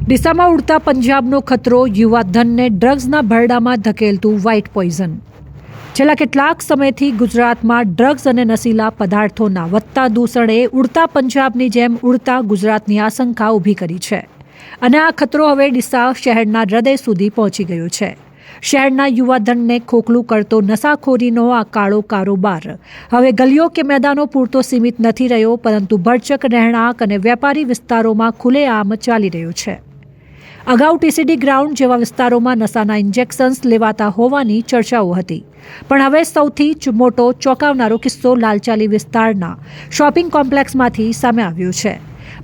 ડીસામાં ઉડતા પંજાબનો ખતરો, યુવા ધનને ડ્રગ્સના ભરડામાં ધકેલતું વ્હાઇટ પોઈઝન. છેલ્લા કેટલાક સમયથી ગુજરાતમાં ડ્રગ્સ અને નશીલા પદાર્થોના વધતા દૂષણે ઉડતા પંજાબની જેમ ઉડતા ગુજરાતની આશંકા ઊભી કરી છે. અને આ ખતરો હવે ડીસા શહેરના હૃદય સુધી પહોંચી ગયો છે. શહેરના યુવાધનને ખોખલું કરતો નશાખોરીનો આ કાળો કારોબાર હવે ગલીઓ કે મેદાનો પૂરતો સીમિત નથી રહ્યો, પરંતુ ભરચક રહેણાંક અને વેપારી વિસ્તારોમાં ખુલ્લેઆમ ચાલી રહ્યો છે. અગાઉ ટીસીડી ગ્રાઉન્ડ જેવા વિસ્તારોમાં નશાના ઇન્જેક્શન્સ લેવાતા હોવાની ચર્ચાઓ હતી, પણ હવે સૌથી મોટો ચોંકાવનારો કિસ્સો લાલચાલી વિસ્તારના શોપિંગ કોમ્પ્લેક્સમાંથી સામે આવ્યો છે.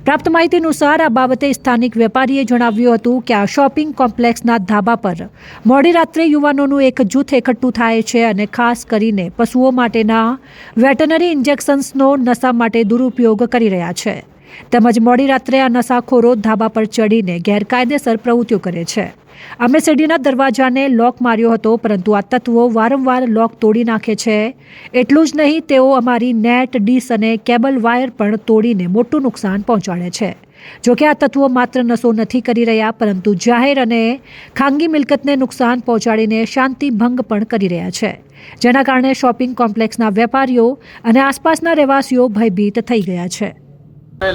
પ્રાપ્ત માહિતી અનુસાર આ બાબતે સ્થાનિક વેપારીએ જણાવ્યું હતું કે આ શોપિંગ કોમ્પ્લેક્સના ધાબા પર મોડી રાત્રે યુવાનોનું એક જૂથ એકઠું થાય છે અને ખાસ કરીને પશુઓ માટેના વેટનરી ઇન્જેક્શન્સનો નશા માટે દુરુપયોગ કરી રહ્યા છે. તેમજ મોડી રાત્રે આ નશાખોરો ધાબા પર ચડીને ગેરકાયદેસર પ્રવૃત્તિઓ કરે છે. અમે સીડીના દરવાજાને લોક માર્યો હતો, પરંતુ આ તત્વો વારંવાર લોક તોડી નાખે છે. એટલું જ નહીં, તેઓ અમારી નેટ, ડીશ અને કેબલ વાયર પણ તોડીને મોટું નુકસાન પહોંચાડે છે. જોકે આ તત્વો માત્ર નશો નથી કરી રહ્યા, પરંતુ જાહેર અને ખાનગી મિલકતને નુકસાન પહોંચાડીને શાંતિ ભંગ પણ કરી રહ્યા છે, જેના કારણે શોપિંગ કોમ્પ્લેક્સના વેપારીઓ અને આસપાસના રહેવાસીઓ ભયભીત થઈ ગયા છે.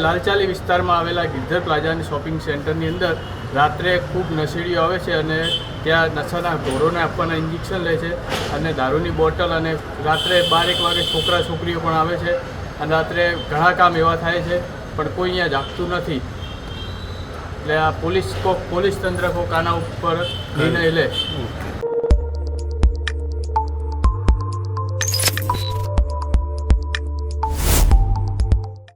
લાલચાલી વિસ્તારમાં આવેલા ગિરધર પ્લાઝાની શોપિંગ સેન્ટરની અંદર રાત્રે ખૂબ નશેડીઓ આવે છે અને ત્યાં નશાના ઢોરોને આપવાના ઇન્જેક્શન લે છે અને દારૂની બોટલ, અને રાત્રે 12-1 વાગે છોકરા છોકરીઓ પણ આવે છે અને રાત્રે ઘણા કામ એવા થાય છે, પણ કોઈ અહીંયા જાગતું નથી. એટલે આ પોલીસ તંત્ર કોક આના ઉપર નિર્ણય લે.